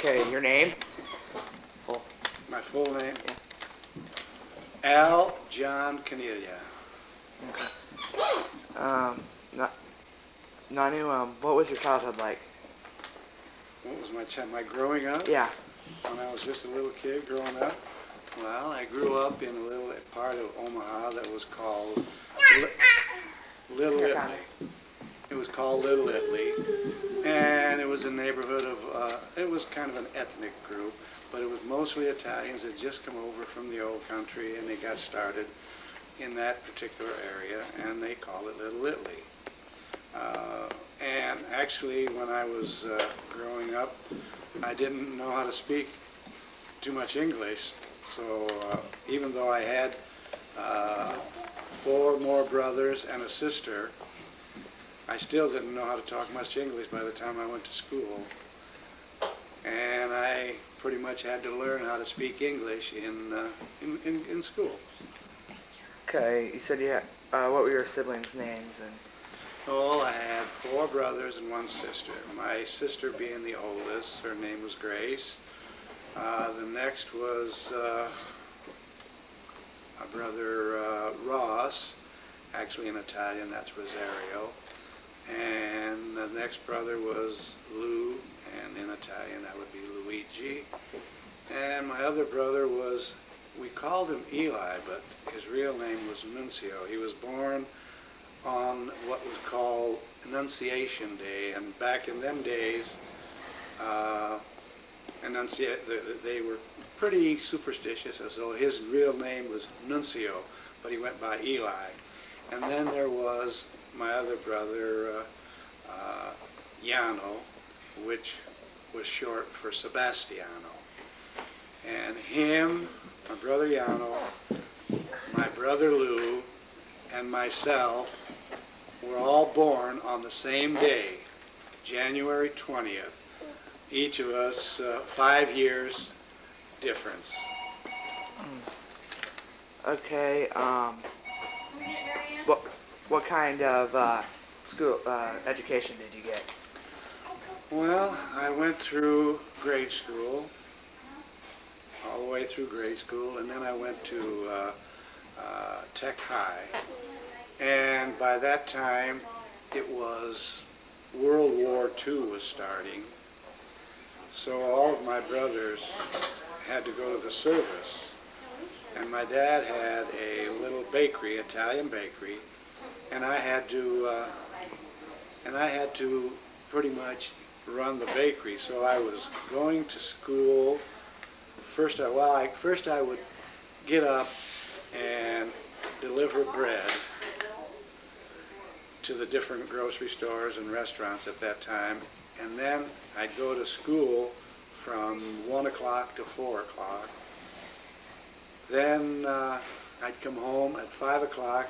Okay, your name? Full. My full name? Yeah. Al John Caniglia. Okay. Nanu, what was your childhood like? What was my growing up? Yeah. When I was just a little kid growing up? Well, I grew up in a little part of Omaha that was called Little Italy. It was called Little Italy, and it was a neighborhood of, it was kind of an ethnic group, but it was mostly Italians that just come over from the old country, and they got started in that particular area, and they called it Little Italy. And actually, when I was growing up, I didn't know how to speak too much English, so even though I had 4 more brothers and a sister, I still didn't know how to talk much English by the time I went to school. And I pretty much had to learn how to speak English in school. Okay, you said you had, what were your siblings' names? And Oh, I had 4 brothers and 1 sister. My sister being the oldest, her name was Grace. The next was my brother Ross, actually in Italian, that's Rosario. And the next brother was Lou, and in Italian that would be Luigi. And my other brother was, we called him Eli, but his real name was Nunzio. He was born on what was called Annunciation Day, and back in them days, they were pretty superstitious, and so his real name was Nunzio, but he went by Eli. And then there was my other brother, Jano, which was short for Sebastiano. And him, my brother Jano, my brother Lou, and myself were all born on the same day, January 20th. Each of us 5 years difference. okay, what kind of school education did you get? Well, I went through grade school, all the way through grade school, and then I went to Tech High. And by that time, it was World War II was starting. So all of my brothers had to go to the service. And my dad had a little bakery, Italian bakery, and I had to pretty much run the bakery. So I was going to school. First I would get up and deliver bread to the different grocery stores and restaurants at that time, and then I'd go to school from 1 o'clock to 4 o'clock. Then I'd come home at 5 o'clock.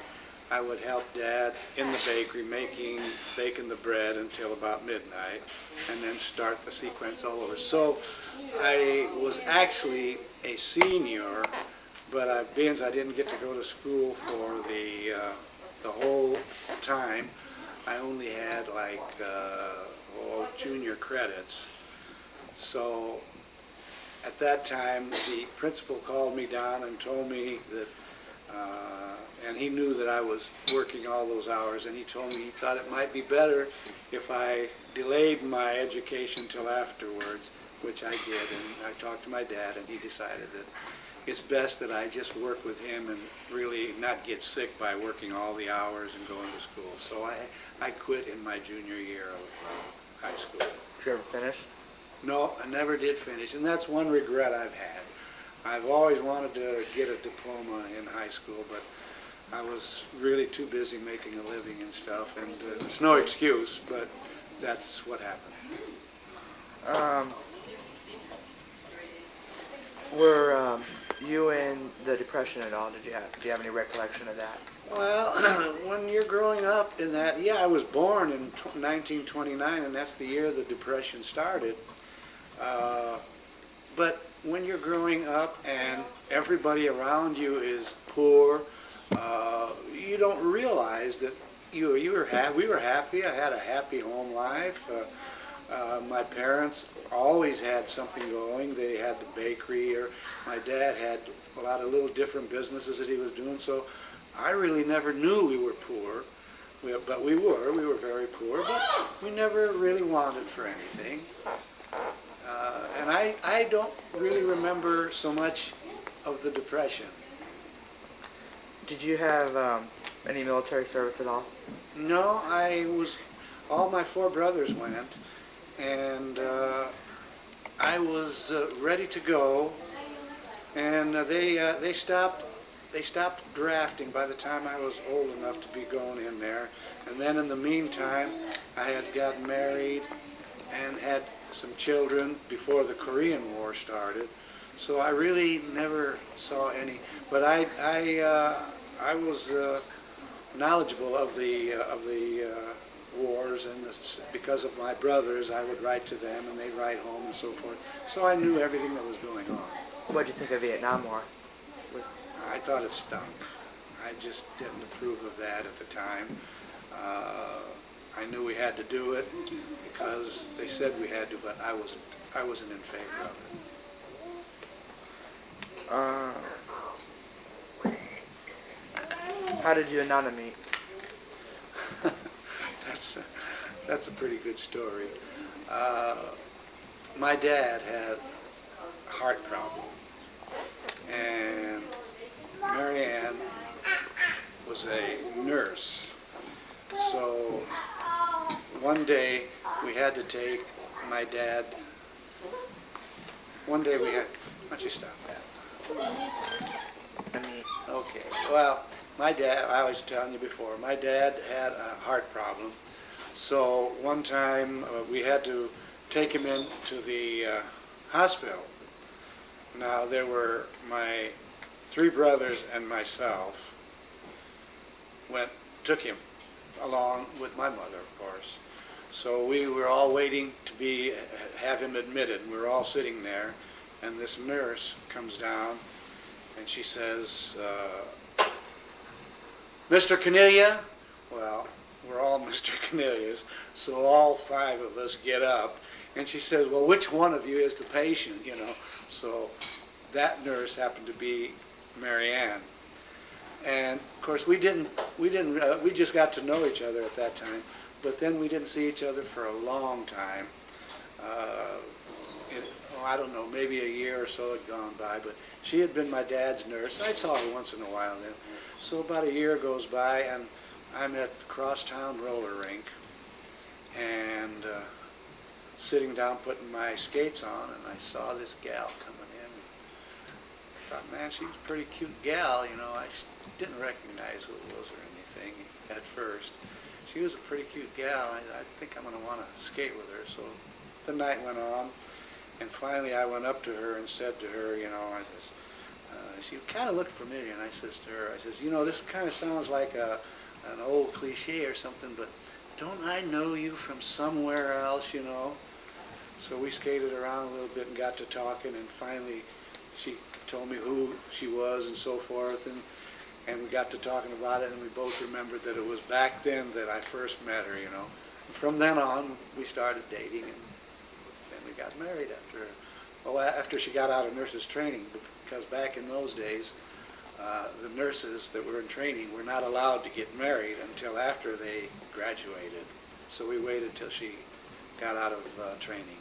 I would help Dad in the bakery baking the bread until about midnight, and then start the sequence all over. So I was actually a senior, but being I didn't get to go to school for the whole time, I only had like junior credits. So at that time, the principal called me down and told me that, and he knew that I was working all those hours, and he told me he thought it might be better if I delayed my education till afterwards, which I did. And I talked to my dad, and he decided that it's best that I just work with him and really not get sick by working all the hours and going to school. So I quit in my junior year of high school. Did you ever finish? No, I never did finish, and that's one regret I've had. I've always wanted to get a diploma in high school, but I was really too busy making a living and stuff, and it's no excuse, but that's what happened. Were you in the Depression at all? Do you have any recollection of that? Well, when you're growing up in that, yeah, I was born in 1929, and that's the year the Depression started. But when you're growing up and everybody around you is poor, you don't realize that we were happy. I had a happy home life. My parents always had something going. They had the bakery, or my dad had a lot of little different businesses that he was doing, so I really never knew we were poor. But we were very poor, but we never really wanted for anything. And I don't really remember so much of the Depression. Did you have any military service at all? No, all my four brothers went, and I was ready to go, and they stopped drafting by the time I was old enough to be going in there. And then in the meantime, I had gotten married and had some children before the Korean War started. So I really never saw any, but I was knowledgeable of the wars, and because of my brothers, I would write to them, and they'd write home and so forth. So I knew everything that was going on. What did you think of Vietnam War? I thought it stunk. I just didn't approve of that at the time. I knew we had to do it because they said we had to, but I wasn't in favor of it. How did you and Nanu meet? That's a pretty good story. My dad had a heart problem, and Mary Ann was a nurse. So one day we had to take my dad. One day we had. Why don't you stop that? Okay. Well, my dad. I was telling you before. My dad had a heart problem. So one time we had to take him into the hospital. Now there were my three brothers and myself took him along with my mother, of course. So we were all waiting to have him admitted. We were all sitting there, and this nurse comes down, and she says, "Mr. Caniglia?" Well, we're all Mr. Caniglias, so all five of us get up, and she says, "Well, which one of you is the patient?" You know. So that nurse happened to be Mary Ann. And of course we just got to know each other at that time, but then we didn't see each other for a long time. I don't know, maybe a year or so had gone by, but she had been my dad's nurse. I saw her once in a while then. So about a year goes by, and I'm at the Crosstown roller rink, and sitting down putting my skates on, and I saw this gal coming in. I thought, man, she's a pretty cute gal, you know. I didn't recognize who it was or anything at first. She was a pretty cute gal. I think I'm going to want to skate with her. So the night went on, and finally I went up to her and said to her, you know, she kind of looked familiar, and I says to her, you know, this kind of sounds like an old cliche or something, but don't I know you from somewhere else, you know? So we skated around a little bit and got to talking, and finally she told me who she was and so forth, and we got to talking about it, and we both remembered that it was back then that I first met her, you know. And from then on, we started dating, and then we got married after she got out of nurses training, because back in those days, the nurses that were in training were not allowed to get married until after they graduated. So we waited till she got out of training.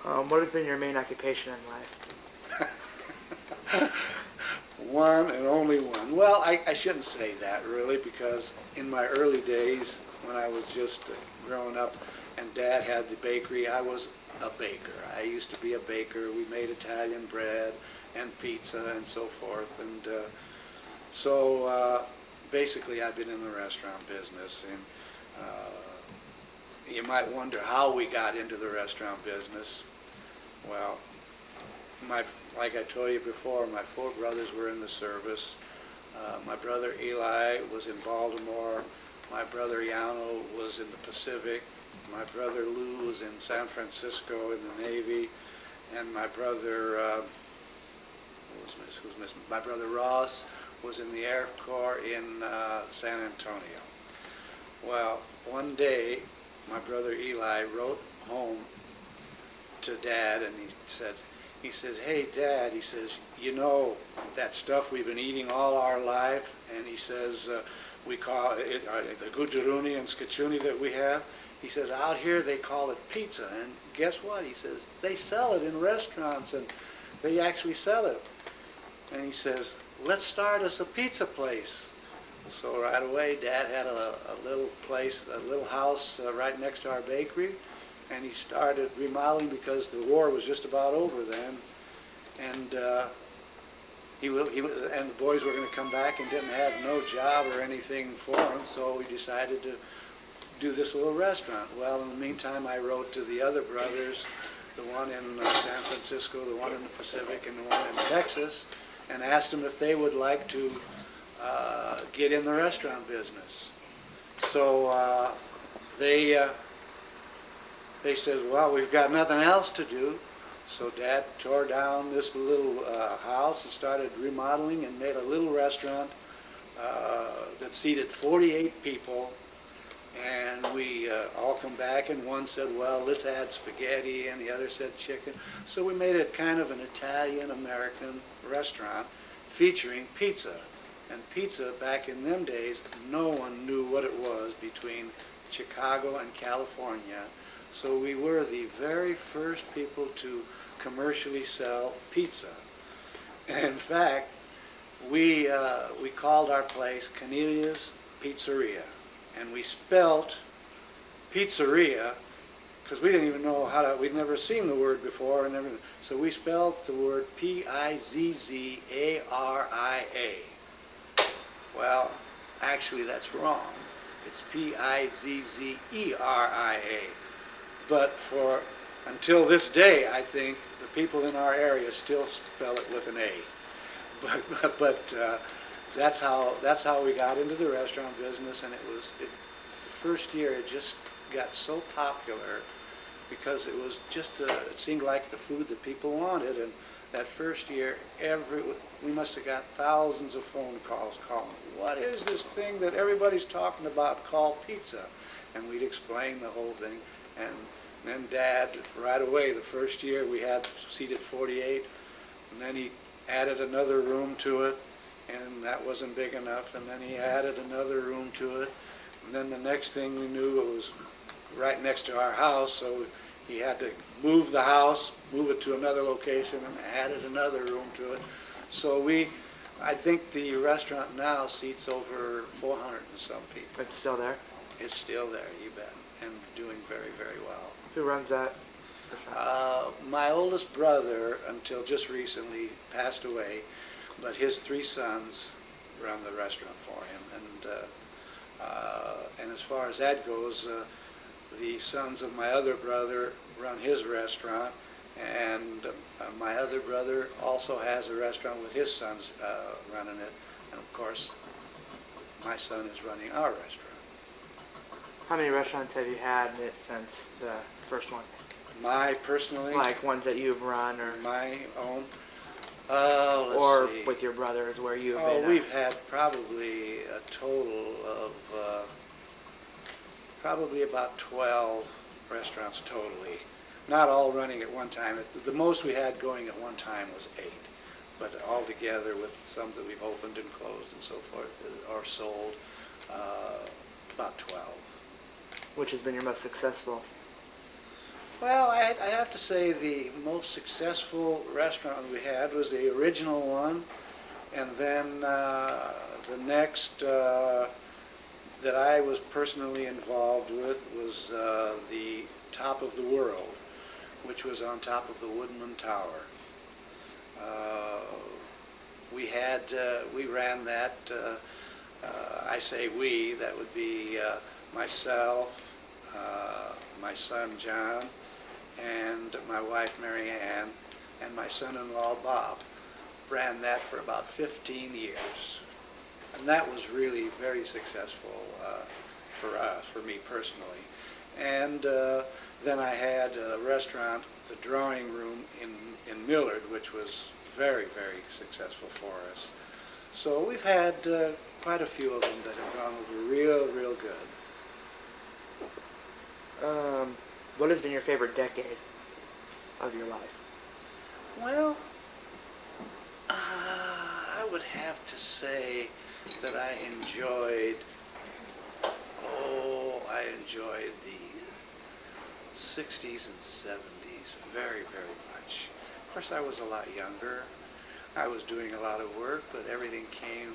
What has been your main occupation in life? One and only one. Well, I shouldn't say that really, because in my early days when I was just growing up and Dad had the bakery, I was a baker. I used to be a baker. We made Italian bread and pizza and so forth. And so basically I've been in the restaurant business. And you might wonder how we got into the restaurant business. Well, like I told you before, my four brothers were in the service. My brother Eli was in Baltimore. My brother Yano was in the Pacific. My brother Lou was in San Francisco in the Navy. And my brother, my brother Ross was in the Air Corps in San Antonio. Well, one day my brother Eli wrote home to Dad, and he says, "Hey, Dad," he says, "you know that stuff we've been eating all our life?" And he says, we call it the gujaruni and skachuni that we have. He says, out here they call it pizza. And guess what? He says, they sell it in restaurants, and they actually sell it. And he says, let's start us a pizza place. So right away, Dad had a little place, a little house right next to our bakery, and he started remodeling because the war was just about over then. And and the boys were going to come back and didn't have no job or anything for them, so we decided to do this little restaurant. Well, in the meantime, I wrote to the other brothers, the one in San Francisco, the one in the Pacific, and the one in Texas, and asked them if they would like to get in the restaurant business. So they said, well, we've got nothing else to do. So Dad tore down this little house and started remodeling and made a little restaurant that seated 48 people. And we all come back, and one said, well, let's add spaghetti, and the other said chicken. So we made it kind of an Italian-American restaurant featuring pizza. And pizza, back in them days, no one knew what it was between Chicago and California. So we were the very first people to commercially sell pizza. And in fact, we called our place Caniglia Pizzeria. And we spelt pizzeria, because we didn't even know how to, we'd never seen the word before and everything. So we spelled the word Pizzaria. Well, actually that's wrong. It's Pizzeria. But until this day, I think the people in our area still spell it with an A. But that's how we got into the restaurant business, and the first year it just got so popular because it was just it seemed like the food that people wanted. And that first year, we must have got thousands of phone calls calling, what is this thing that everybody's talking about called pizza? And we'd explain the whole thing. And then Dad, right away, the first year we had seated 48, and then he added another room to it, and that wasn't big enough, and then he added another room to it, and then the next thing we knew, it was right next to our house, so he had to move the house, move it to another location, and added another room to it. So I think the restaurant now seats over 400 and some people. It's still there? It's still there, you bet, and doing very, very well. Who runs that? My oldest brother, until just recently, passed away, but his 3 sons run the restaurant for him. And as far as that goes, the sons of my other brother run his restaurant, and my other brother also has a restaurant with his sons running it. And of course, my son is running our restaurant. How many restaurants have you had in it since the first one? Personally? Like ones that you've run, or my own? or Let's see. with your brothers where you've been? We've had probably a total of probably about 12 restaurants totally. Not all running at one time. The most we had going at one time was 8. But altogether, with some that we've opened and closed and so forth, or sold, about 12. Which has been your most successful? Well, I have to say the most successful restaurant we had was the original one, and then the next that I was personally involved with was the Top of the World, which was on top of the Woodman Tower. We ran that, I say we, that would be myself, my son John, and my wife Mary Ann, and my son-in-law Bob. Ran that for about 15 years. And that was really very successful for us, for me personally. And then I had a restaurant, the Drawing Room in Millard, which was very, very successful for us. So we've had quite a few of them that have gone over real, real good. What has been your favorite decade of your life? Well, I would have to say that I enjoyed the 60s and 70s very, very much. Of course, I was a lot younger. I was doing a lot of work, but everything came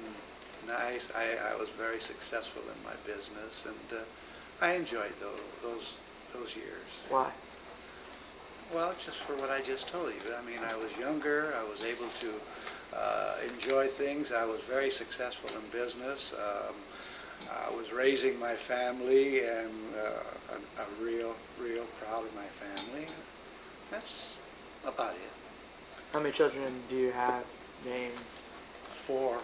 nice. I was very successful in my business, and I enjoyed those years. Why? Well, just for what I just told you. I mean, I was younger. I was able to enjoy things. I was very successful in business. I was raising my family, and I'm real proud of my family. That's about it. How many children do you have? Names? Four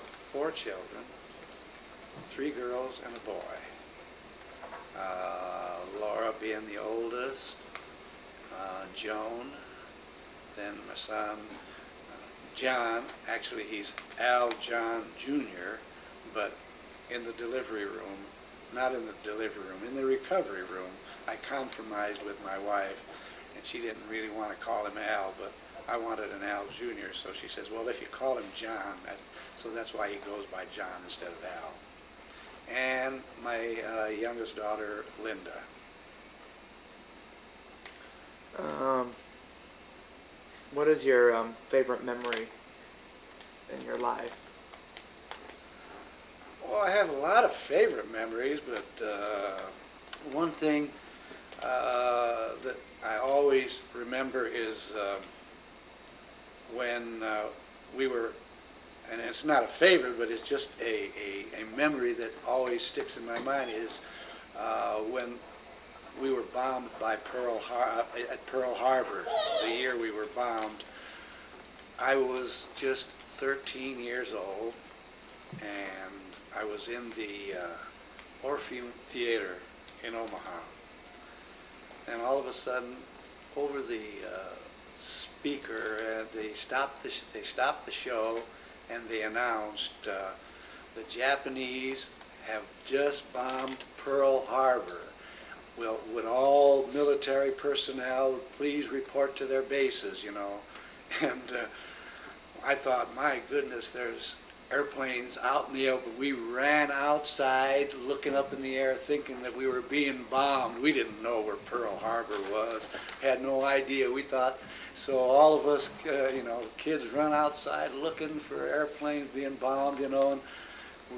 children, 3 girls and a boy. Laura being the oldest, Joan, then my son, John. Actually, he's Al John Jr., but in the delivery room, not in the delivery room, in the recovery room, I compromised with my wife, and she didn't really want to call him Al, but I wanted an Al Jr., so she says, well, if you call him John, so that's why he goes by John instead of Al. And my youngest daughter, Linda. What is your favorite memory in your life? Well, I have a lot of favorite memories, but one thing that I always remember is when we were, and it's not a favorite, but it's just a memory that always sticks in my mind, is when we were bombed by at Pearl Harbor, the year we were bombed. I was just 13 years old, and I was in the Orpheum Theater in Omaha. And all of a sudden, over the speaker, they stopped the show, and they announced the Japanese have just bombed Pearl Harbor. Would all military personnel please report to their bases, you know? And I thought, my goodness, there's airplanes out in the air, but we ran outside looking up in the air thinking that we were being bombed. We didn't know where Pearl Harbor was, had no idea. We thought, so all of us, kids run outside looking for airplanes being bombed, and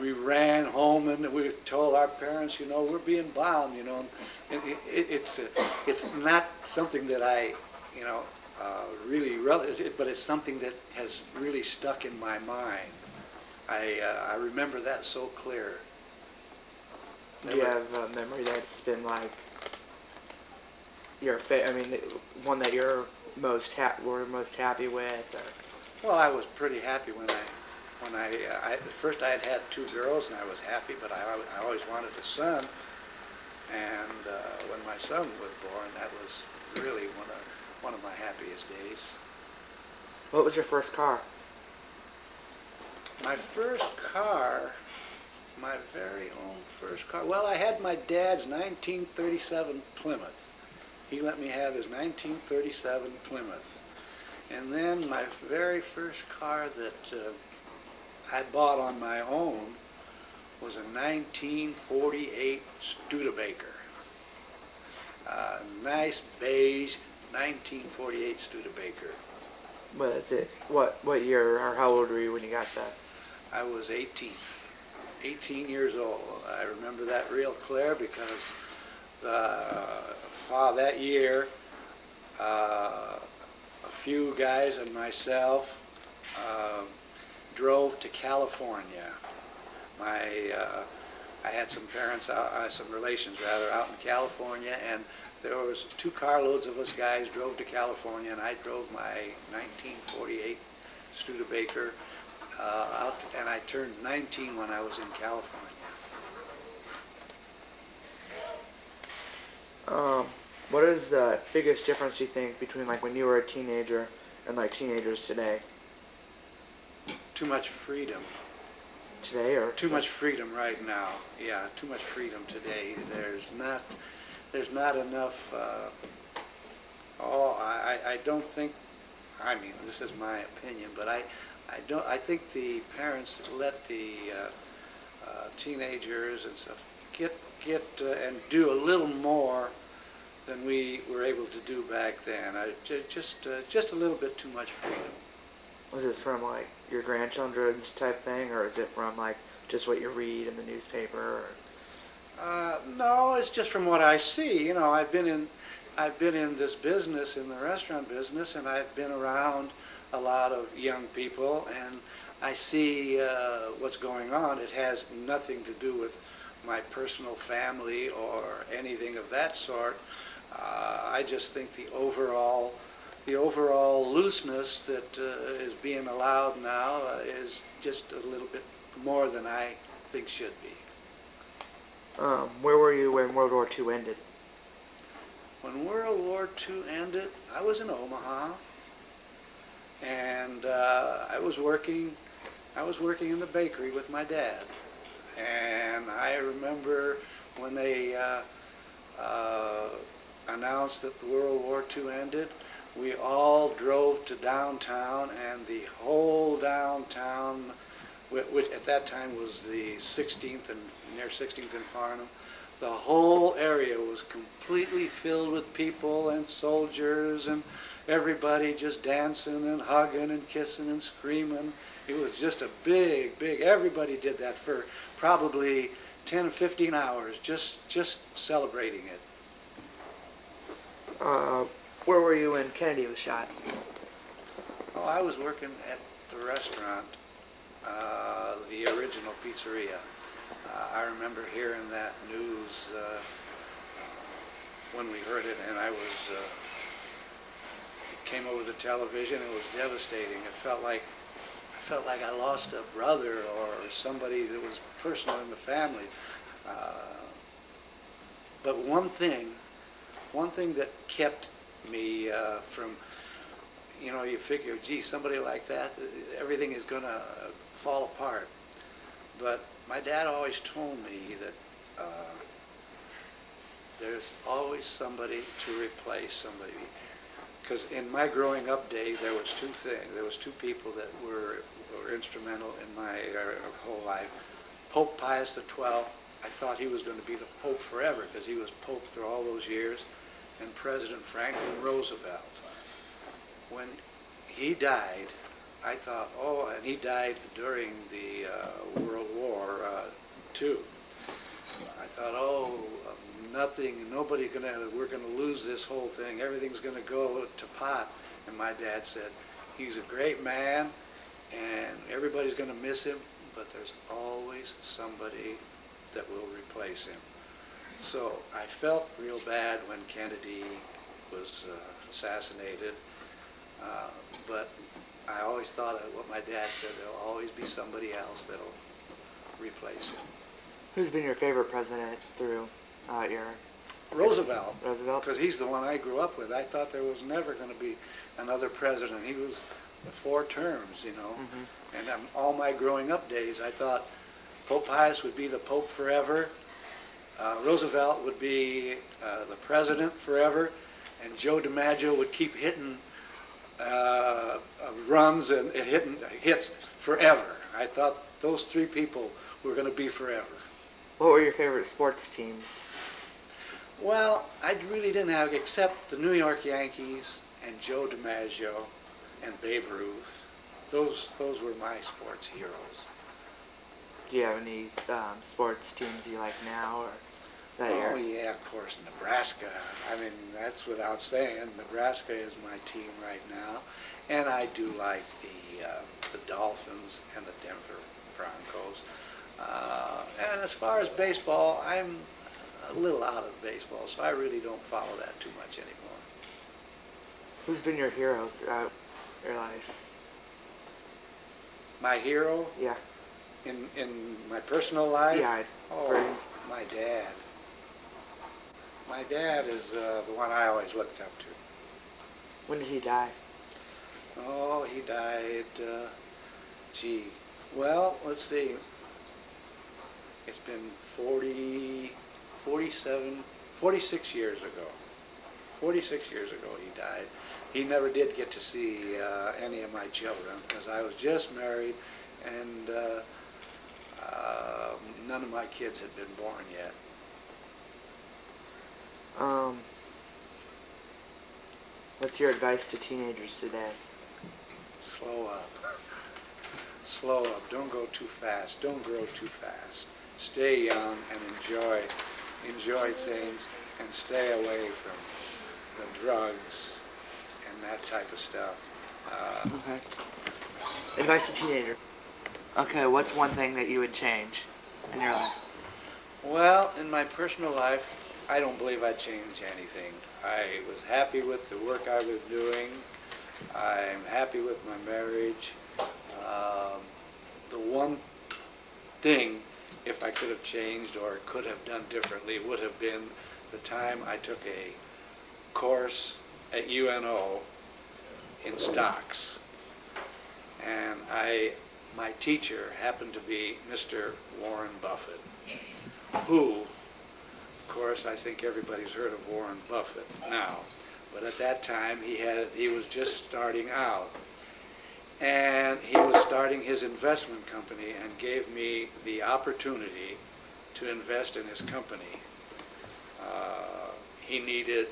we ran home and we told our parents, we're being bombed, and it's not something that I, really relish, but it's something that has really stuck in my mind. I remember that so clear. Do you have a memory that's been like your one that you're most happy with? Or? Well, I was pretty happy when I at first I had 2 girls and I was happy, but I always wanted a son. And when my son was born, that was really one of my happiest days. What was your first car? My first car, my very own first car. Well, I had my dad's 1937 Plymouth. He let me have his 1937 Plymouth. And then my very first car that I bought on my own was a 1948 Studebaker. Nice beige 1948 Studebaker. What is it? What year or how old were you when you got that? I was 18 years old. I remember that real clear because that year, a few guys and myself drove to California. I had some relations out in California, and there was 2 carloads of us guys drove to California, and I drove my 1948 Studebaker out, and I turned 19 when I was in California. What is the biggest difference you think between like when you were a teenager and like teenagers today? Too much freedom. Today or? Too much freedom right now. Yeah, too much freedom today. There's there's not enough, I don't think, I mean, this is my opinion, but I think the parents let the teenagers and stuff get and do a little more than we were able to do back then. Just a little bit too much freedom. Was this from like your grandchildren's type thing, or is it from like just what you read in the newspaper? No, it's just from what I see. You know, I've been in this business, in the restaurant business, and I've been around a lot of young people, and I see what's going on. It has nothing to do with my personal family or anything of that sort. I just think the overall looseness that is being allowed now is just a little bit more than I think should be. Where were you when World War II ended? When World War II ended, I was in Omaha, and I was working in the bakery with my dad. And I remember when they announced that the World War II ended, we all drove to downtown, and the whole downtown, which at that time was the 16th and near 16th and Farnham, the whole area was completely filled with people and soldiers and everybody just dancing and hugging and kissing and screaming. It was just a big, everybody did that for probably 10 or 15 hours, just celebrating it. Where were you when Kennedy was shot? Oh, I was working at the restaurant, the original pizzeria. I remember hearing that news when we heard it, and it came over the television. It was devastating. It felt like I lost a brother or somebody that was personal in the family. But one thing that kept me from, you know, you figure, gee, somebody like that, everything is going to fall apart. But my dad always told me that there's always somebody to replace somebody. Because in my growing up days, there was two things. There was two people that were instrumental in my whole life. Pope Pius XII, I thought he was going to be the Pope forever because he was Pope through all those years, and President Franklin Roosevelt. When he died, I thought, oh, and he died during the World War II. I thought, oh, we're going to lose this whole thing. Everything's going to go to pot. And my dad said, he's a great man, and everybody's going to miss him, but there's always somebody that will replace him. So I felt real bad when Kennedy was assassinated, but I always thought of what my dad said, there'll always be somebody else that'll replace him. Who's been your favorite president through your... Roosevelt. Roosevelt? Because he's the one I grew up with. I thought there was never going to be another president. He was 4 terms, you know. Mm-hmm. And all my growing up days, I thought Pope Pius would be the Pope forever, Roosevelt would be the president forever, and Joe DiMaggio would keep hitting runs and hitting hits forever. I thought those 3 people were going to be forever. What were your favorite sports teams? Well, I really didn't have, except the New York Yankees and Joe DiMaggio and Babe Ruth. Those were my sports heroes. Do you have any sports teams you like now or that year? Oh yeah, of course, Nebraska. I mean, that's without saying. Nebraska is my team right now, and I do like the Dolphins and the Denver Broncos. And as far as baseball, I'm a little out of baseball, so I really don't follow that too much anymore. Who's been your hero throughout your life? My hero? Yeah. In my personal life? Yeah. Oh, my dad. My dad is the one I always looked up to. When did he die? Oh, he died, well, let's see. It's been 47 46 years ago. 46 years ago he died. He never did get to see any of my children because I was just married and none of my kids had been born yet. What's your advice to teenagers today? Slow up. Slow up. Don't go too fast. Don't grow too fast. Stay young and enjoy things and stay away from the drugs and that type of stuff. Okay. Advice to teenager. Okay, what's one thing that you would change in your life? Well, in my personal life, I don't believe I'd change anything. I was happy with the work I was doing. I'm happy with my marriage. The one thing, if I could have changed or could have done differently, would have been the time I took a course at UNO in stocks. And my teacher happened to be Mr. Warren Buffett, who, of course, I think everybody's heard of Warren Buffett now, but at that time he was just starting out. And he was starting his investment company and gave me the opportunity to invest in his company. He needed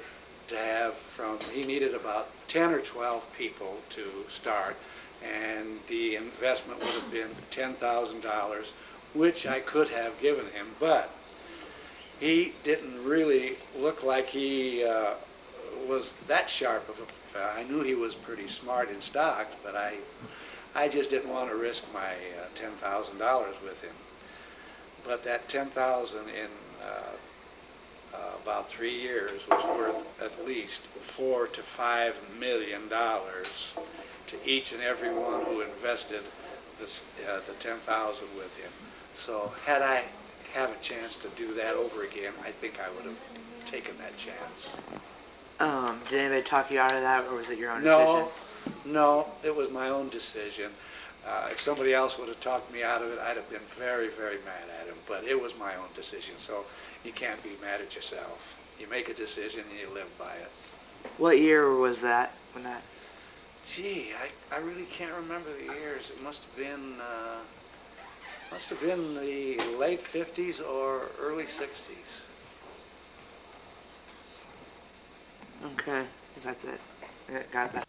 about 10 or 12 people to start, and the investment would have been $10,000, which I could have given him, but he didn't really look like he was that sharp of a fellow. I knew he was pretty smart in stocks, but I just didn't want to risk my $10,000 with him. But that $10,000 in about 3 years was worth at least $4 to $5 million to each and every one who invested the $10,000 with him. So had I have a chance to do that over again, I think I would have taken that chance. Did anybody talk you out of that, or was it your own decision? No, it was my own decision. If somebody else would have talked me out of it, I'd have been very, very mad at him. But it was my own decision, so you can't be mad at yourself. You make a decision and you live by it. What year was that? When that? Gee, I really can't remember the years. It must have been the late 50s or early 60s. Okay, I think that's it. I got that.